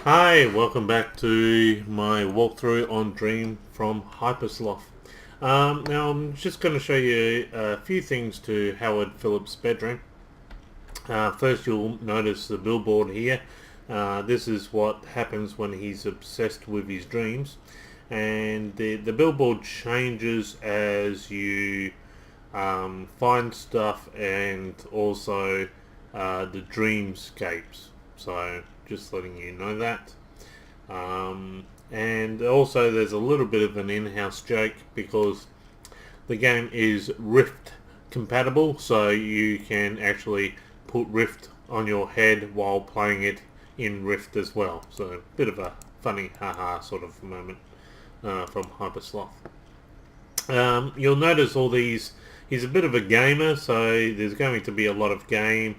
Hi, welcome back to my walkthrough on Dream from Hypersloth. Now I'm just going to show you a few things to Howard Phillips' bedroom. First you'll notice the billboard here. This is what happens when he's obsessed with his dreams. And the billboard changes as you find stuff and also the dreamscapes. So just letting you know that. And also there's a little bit of an in-house joke because the game is Rift compatible, so you can actually put Rift on your head while playing it in Rift as well. So a bit of a funny haha sort of moment from Hypersloth. You'll notice all these, he's a bit of a gamer, so there's going to be a lot of game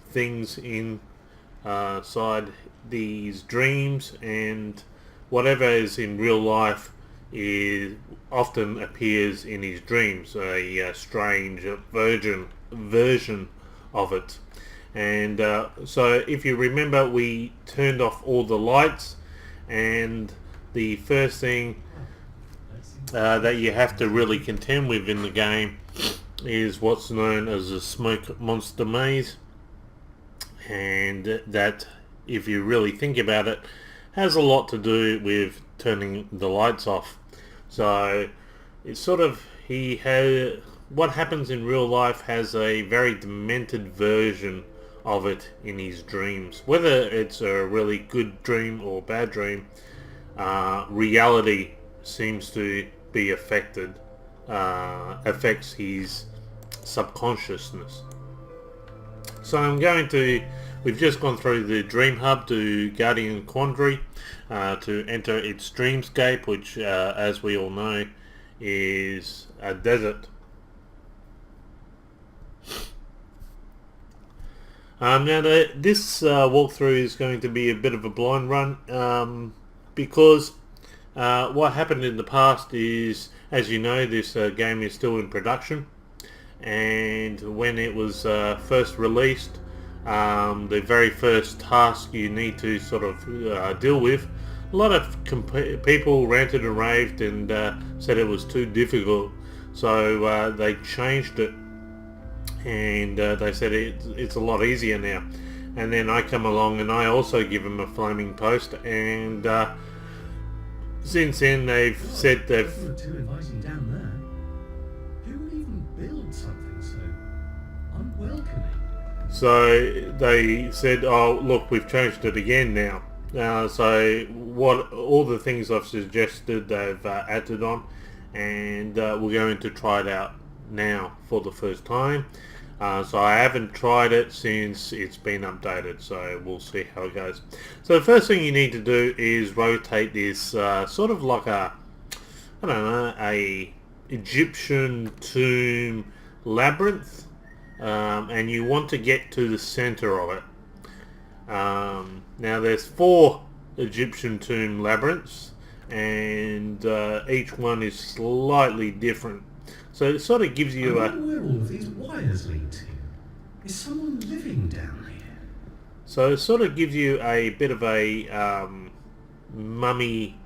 things inside these dreams, and whatever is in real life is often appears in his dreams, a strange version of it. And so if you remember, we turned off all the lights, and the first thing that you have to really contend with in the game is what's known as a smoke monster maze, and that, if you really think about it, has a lot to do with turning the lights off. So it's sort of, what happens in real life has a very demented version of it in his dreams. Whether it's a really good dream or bad dream, reality seems to be affects his subconsciousness. So we've just gone through the Dream Hub to Guardian Quandary to enter its dreamscape, which as we all know is a desert. Now this walkthrough is going to be a bit of a blind run because what happened in the past is, as you know, this game is still in production, and when it was first released, the very first task you need to sort of deal with, a lot of people ranted and raved and said it was too difficult, so they changed it, and they said it's a lot easier now. And then I come along and I also give them a flaming post, and since then they've said they've... Too inviting down there. Who would even build something so unwelcoming? So they said, oh look, we've changed it again now. So all the things I've suggested they've added on, and we're going to try it out now for the first time. So I haven't tried it since it's been updated, so we'll see how it goes. So the first thing you need to do is rotate this sort of like a, I don't know, a Egyptian tomb labyrinth, and you want to get to the center of it. Now there's 4 Egyptian tomb labyrinths, and each one is slightly different. So it sort of gives you I wonder where all of these wires lead to. Is someone living down here? So it sort of gives you a bit of a mummy,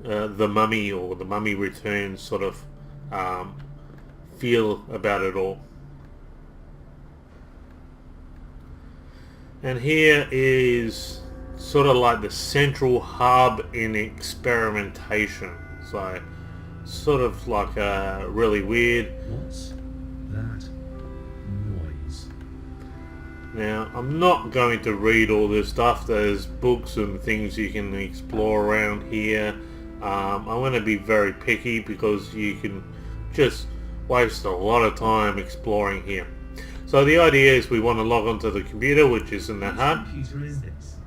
the Mummy or the Mummy Returns sort of feel about it all. And here is sort of like the central hub in experimentation. So sort of like really weird. What's that noise? Now I'm not going to read all this stuff. There's books and things you can explore around here. I'm going to be very picky because you can just waste a lot of time exploring here. So the idea is we want to log onto the computer, which is in the hub. What computer is this?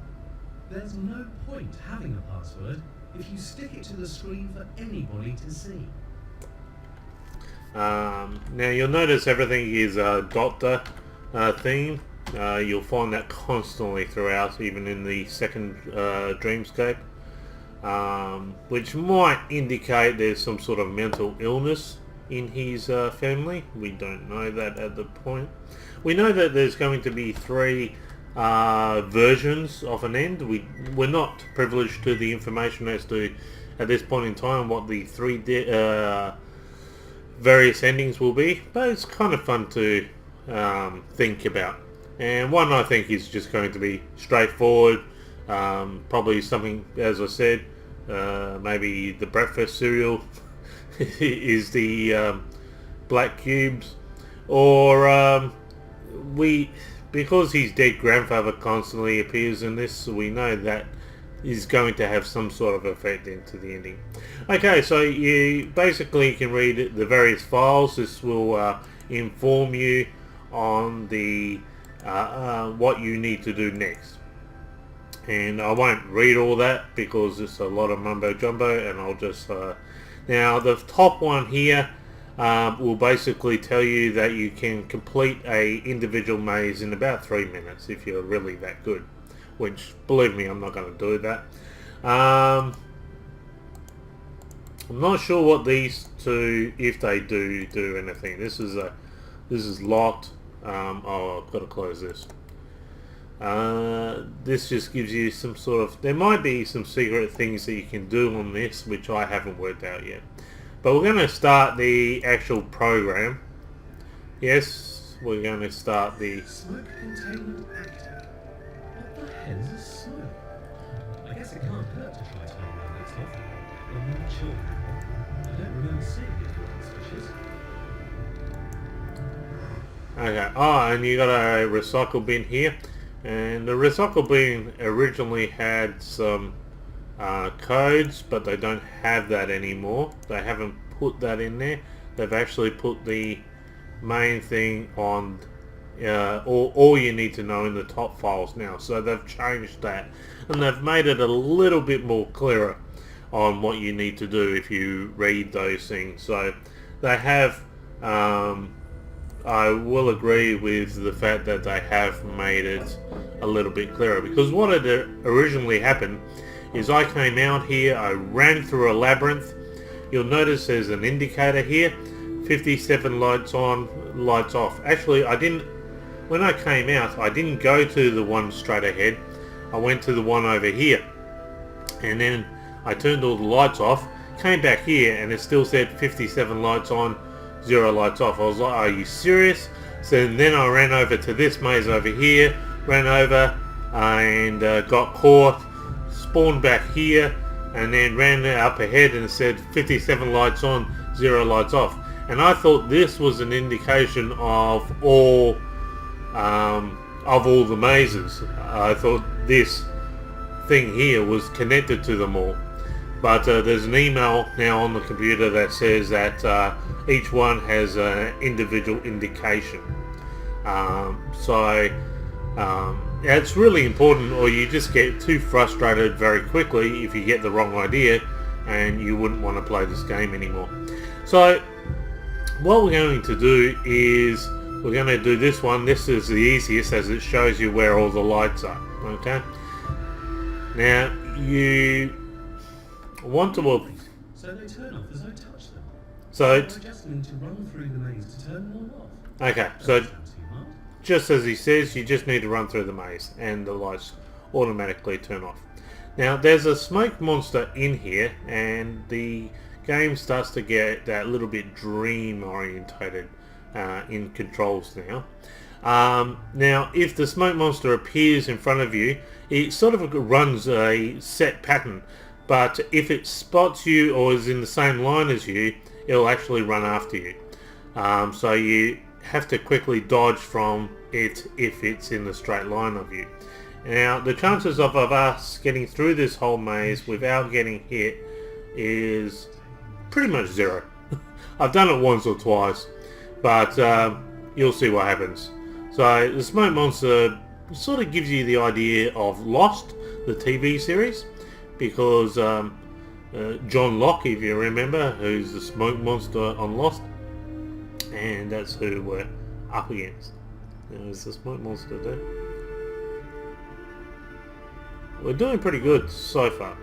There's no point having a password if you stick it to the screen for anybody to see. Now you'll notice everything is a doctor theme. You'll find that constantly throughout, even in the second dreamscape, which might indicate there's some sort of mental illness in his family. We don't know that at the point. We know that there's going to be 3 versions of an end. We're not privileged to the information as to, at this point in time, what the three various endings will be, but it's kind of fun to think about. And one I think is just going to be straightforward, probably something, as I said, maybe the breakfast cereal is the black cubes, or because his dead grandfather constantly appears in this, so we know that is going to have some sort of effect into the ending. Okay, so you basically can read the various files. This will inform you on the what you need to do next. And I won't read all that because it's a lot of mumbo jumbo, and I'll just now the top one here will basically tell you that you can complete a individual maze in about 3 minutes if you're really that good, which, believe me, I'm not going to do that. I'm not sure what these two, if they do anything. This is locked. Oh, I've got to close this. This just gives you some sort of, there might be some secret things that you can do on this, which I haven't worked out yet. But we're going to start the actual program. Yes, we're going to start the... Smoke containment active. What the hell is a smoke? I guess it can't hurt to try turning the lights off. When we were children, I don't remember seeing it on switches. Okay, and you got a recycle bin here. And the recycle bin originally had some codes, but they don't have that anymore. They haven't put that in there. They've actually put the main thing on all you need to know in the top files now. So they've changed that, and they've made it a little bit more clearer on what you need to do if you read those things. So they have, I will agree with the fact that they have made it a little bit clearer, because what had originally happened is I came out here, I ran through a labyrinth. You'll notice there's an indicator here, 57 lights on, lights off. Actually, when I came out, I didn't go to the one straight ahead. I went to the one over here, and then I turned all the lights off, came back here, and it still said 57 lights on, 0 lights off. I was like, are you serious? So then I ran over to this maze over here, ran over and got caught, spawned back here, and then ran up ahead and it said 57 lights on, 0 lights off. And I thought this was an indication of all the mazes. I thought this thing here was connected to them all. But there's an email now on the computer that says that each one has an individual indication. It's really important, or you just get too frustrated very quickly if you get the wrong idea, and you wouldn't want to play this game anymore. So what we're going to do is we're going to do this one. This is the easiest, as it shows you where all the lights are. Okay. Now you want to... So they turn off as I touch them. So I just need to run through the maze to turn them all off. Okay, so just as he says, you just need to run through the maze and the lights automatically turn off. Now there's a smoke monster in here, and the game starts to get that little bit dream orientated in controls now. Now if the smoke monster appears in front of you, it sort of runs a set pattern, but if it spots you or is in the same line as you, it'll actually run after you. So you have to quickly dodge from it if it's in the straight line of you. Now the chances of us getting through this whole maze without getting hit is pretty much 0. I've done it once or twice, but you'll see what happens. So the smoke monster sort of gives you the idea of Lost, the TV series, because John Locke, if you remember, who's the smoke monster on Lost, and that's who we're up against. There's the smoke monster there. We're doing pretty good so far.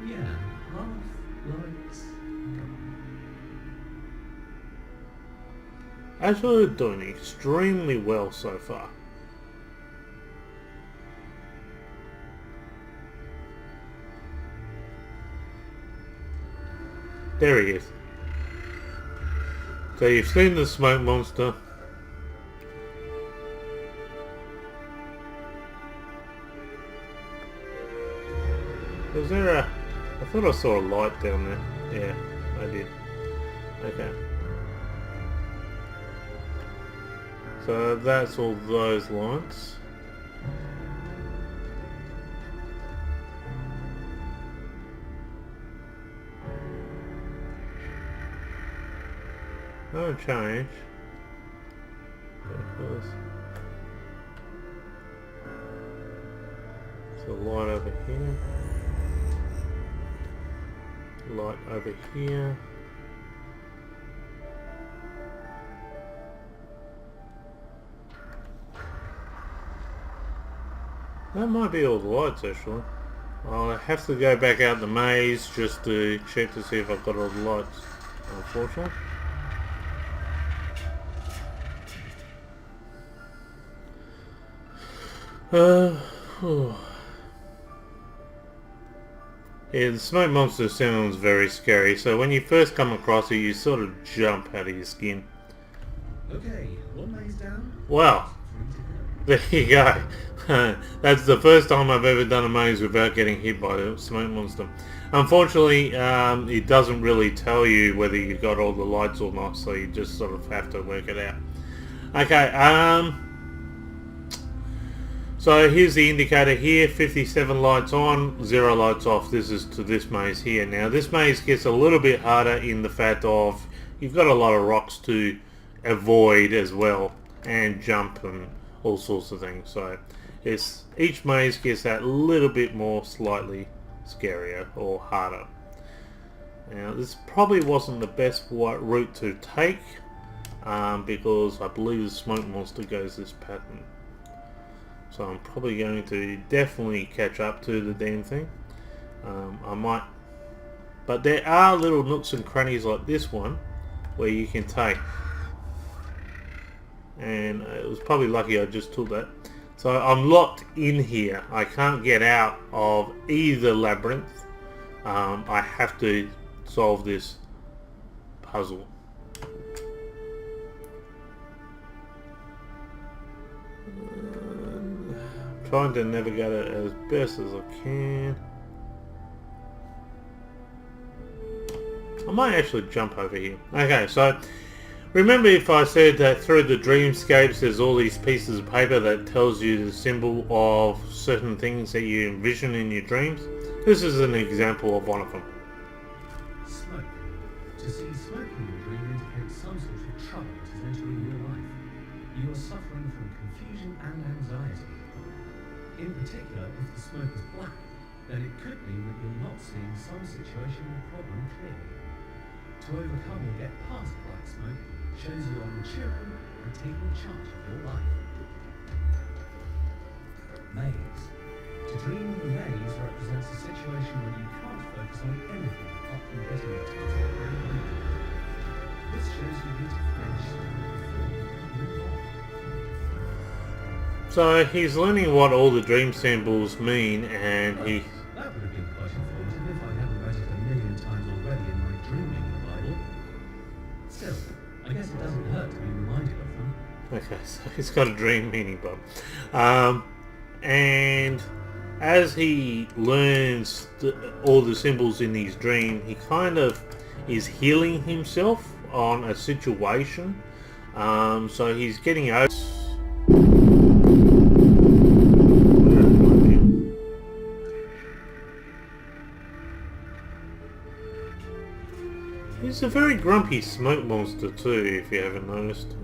Yeah, half lights. Actually, we're doing extremely well so far. There he is. So you've seen the smoke monster. Was there a... I thought I saw a light down there. Yeah, I did. Okay. So that's all those lights. No change. There's a light over here. Light over here. That might be all the lights actually. I'll have to go back out the maze just to check to see if I've got all the lights, unfortunately. Yeah, the smoke monster sounds very scary, so when you first come across it, you sort of jump out of your skin. Okay, one maze down. Wow, there you go. That's the first time I've ever done a maze without getting hit by a smoke monster. Unfortunately, it doesn't really tell you whether you got all the lights or not, so you just sort of have to work it out. Okay, so here's the indicator here, 57 lights on, 0 lights off. This is to this maze here. Now this maze gets a little bit harder in the fact of you've got a lot of rocks to avoid as well, and jump and all sorts of things. So each maze gets that little bit more slightly scarier or harder. Now this probably wasn't the best route to take because I believe the smoke monster goes this pattern. So I'm probably going to definitely catch up to the damn thing. I might, but there are little nooks and crannies like this one where you can take, and it was probably lucky I just took that. So I'm locked in here. I can't get out of either labyrinth. I have to solve this puzzle. Trying to navigate it as best as I can. I might actually jump over here. Okay, so remember if I said that through the dreamscapes there's all these pieces of paper that tells you the symbol of certain things that you envision in your dreams? This is an example of one of them. Smoke. To see smoke in your dream indicates some sort of trouble is entering your life. You are suffering from confusion and anxiety. In particular, if the smoke is black, then it could mean that you're not seeing some situation or problem clearly. To overcome or get past black smoke shows you are maturing and taking charge of your life. Maze. To dream of a maze represents a situation where you can't focus on anything apart from getting a task and moving. This shows you need to finish before you can move on. So he's learning what all the dream symbols mean, and That would have been quite informative if I hadn't read it a million times already in my dreaming Bible. Still, I guess it doesn't hurt to be reminded of them. Okay, so he's got a dream meaning, but and as he learns all the symbols in his dream, he kind of is healing himself on a situation. So he's getting over. He's a very grumpy smoke monster too, if you haven't noticed.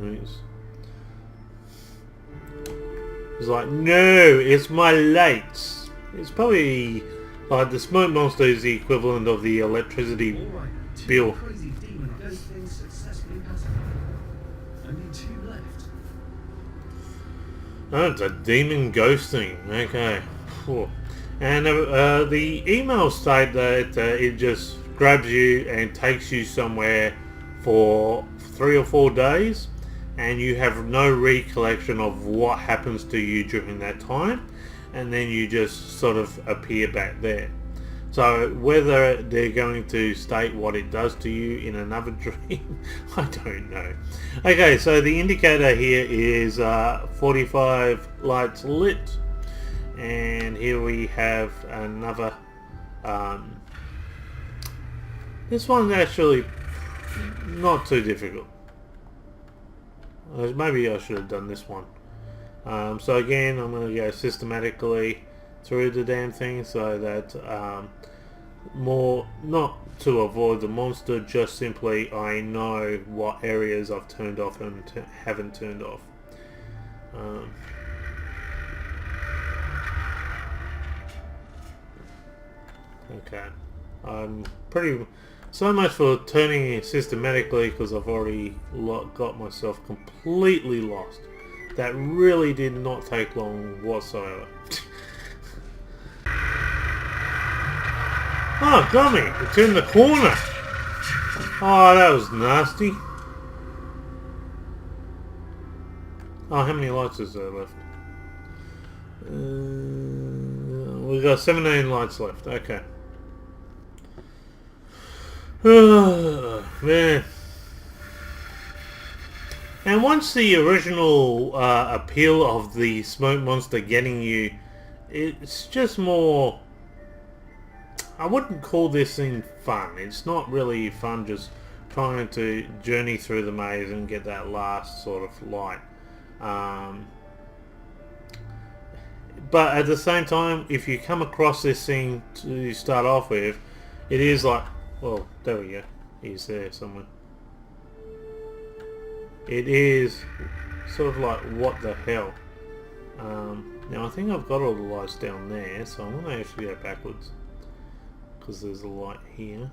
He's like, no, it's my lights. It's probably like the smoke monster is the equivalent of the electricity bill. Crazy demon ghost things successfully pacified. Only 2 left. Oh, it's a demon ghost thing. Okay. Whew. And the emails state that it just grabs you and takes you somewhere for 3 or 4 days, and you have no recollection of what happens to you during that time, and then you just sort of appear back there. So whether they're going to state what it does to you in another dream, I don't know. Okay, so the indicator here is 45 lights lit, and here we have another. This one's actually not too difficult. Maybe I should have done this one. So again, I'm going to go systematically through the damn thing so that more not to avoid the monster, just simply I know what areas I've turned off and haven't turned off. Okay, I'm pretty so much for turning it systematically, because I've already got myself completely lost. That really did not take long whatsoever. Oh, gummy! It's in the corner! Oh, that was nasty. Oh, how many lights is there left? We've got 17 lights left. Okay. Man. And once the original appeal of the smoke monster getting you, it's just more... I wouldn't call this thing fun. It's not really fun just trying to journey through the maze and get that last sort of light. But at the same time, if you come across this thing to start off with, it is like... Well, there we go. He's there somewhere. It is sort of like, what the hell? Now I think I've got all the lights down there, so I'm going to actually go backwards. Because there's a light here.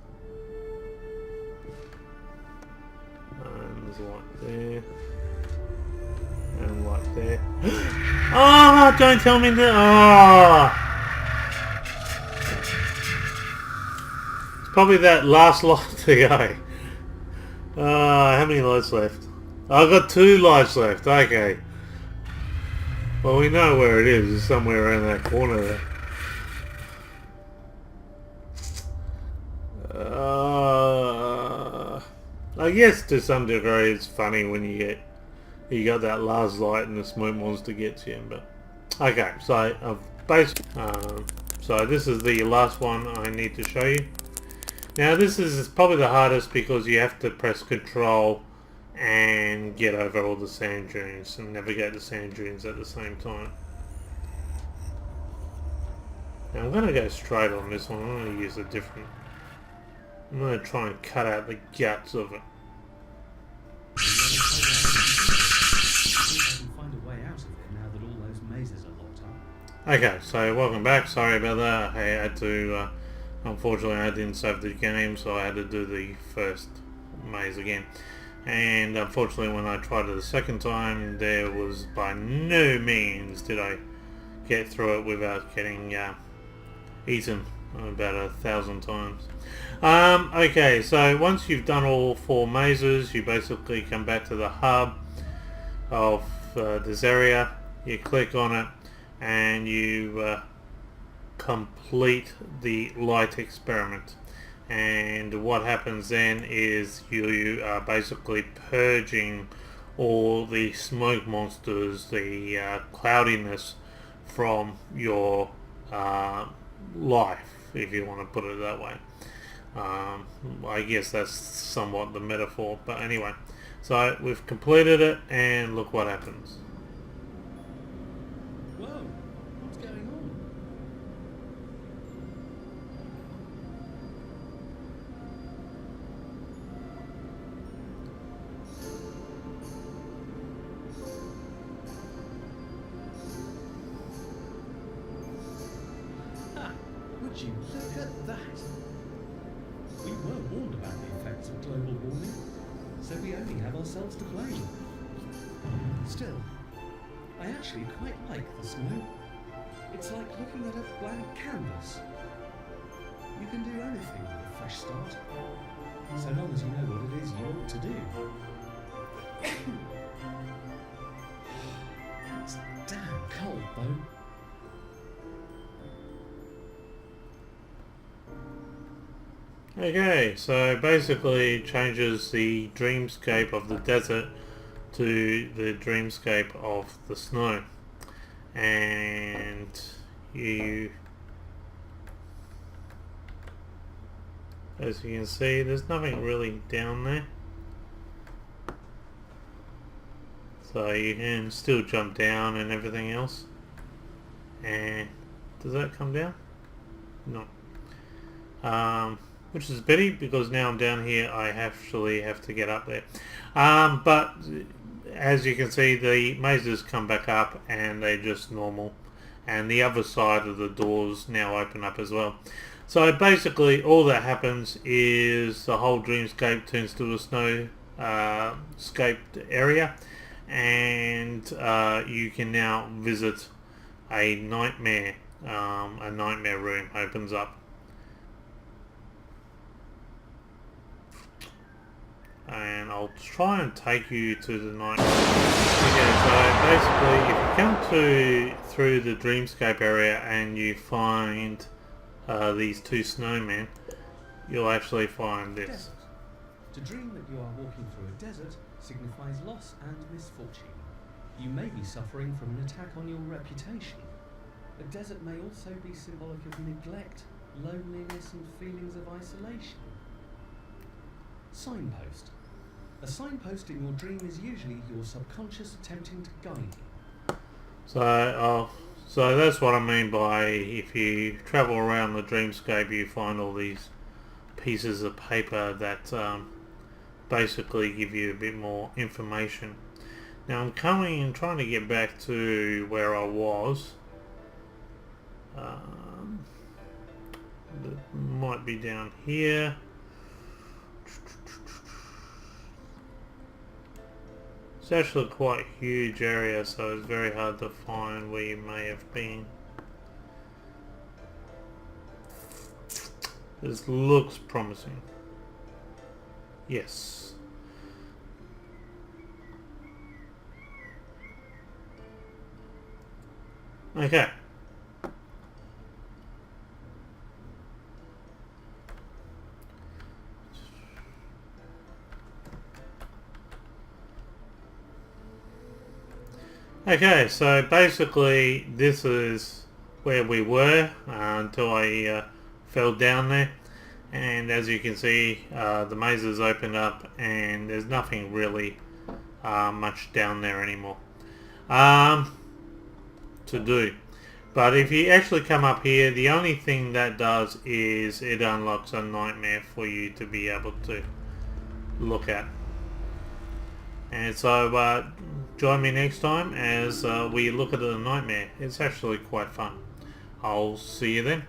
And there's a light there. And a light there. Oh, don't tell me that. Oh! It's probably that last light to go. How many lights left? I've got 2 lights left. Okay. Well, we know where it is. It's somewhere around that corner there. I guess to some degree it's funny when you got that last light and the smoke monster gets you. But okay, so so this is the last one I need to show you. Now this is probably the hardest because you have to press Control and get over all the sand dunes and navigate the sand dunes at the same time. Now I'm going to go straight on this one. I'm going to use a different... I'm going to try and cut out the guts of it. Okay, so welcome back. Sorry about that. I had to... unfortunately I didn't save the game, so I had to do the first maze again. And unfortunately when I tried it the second time, there was by no means did I get through it without getting eaten about 1,000 times. Okay, so once you've done all 4 mazes, you basically come back to the hub of this area, you click on it, and you complete the light experiment. And what happens then is you are basically purging all the smoke monsters, the cloudiness from your life, if you want to put it that way. I guess that's somewhat the metaphor, but anyway, so we've completed it and look what happens. Whoa, what's going on? Would you look at that? We were warned about the effects of global warming, so we only have ourselves to blame. Still, I actually quite like the snow. It's like looking at a blank canvas. You can do anything with a fresh start, so long as you know what it is you want to do. It's damn cold though. Okay, so basically it changes the dreamscape of the desert to the dreamscape of the snow. And you, as you can see, there's nothing really down there. So you can still jump down and everything else. And does that come down? No. Which is a pity because now I'm down here I actually have to get up there. But as you can see, the mazes come back up and they're just normal. And the other side of the doors now open up as well. So basically all that happens is the whole dreamscape turns to a snow scaped area. And you can now visit a nightmare room opens up. And I'll try and take you to the night. Okay, so basically if you come through the dreamscape area and you find these two snowmen, you'll actually find this. Desert. To dream that you are walking through a desert signifies loss and misfortune. You may be suffering from an attack on your reputation. A desert may also be symbolic of neglect, loneliness and feelings of isolation. Signpost. A signpost in your dream is usually your subconscious attempting to guide you. So that's what I mean by if you travel around the dreamscape, you find all these pieces of paper that basically give you a bit more information. Now I'm coming and trying to get back to where I was. It might be down here. It's actually quite a huge area, so it's very hard to find where you may have been. This looks promising. Yes. Okay. Okay, so basically this is where we were until I fell down there, and as you can see the mazes opened up and there's nothing really much down there anymore to do. But if you actually come up here, the only thing that does is it unlocks a nightmare for you to be able to look at. And so join me next time as we look at the nightmare. It's actually quite fun. I'll see you then.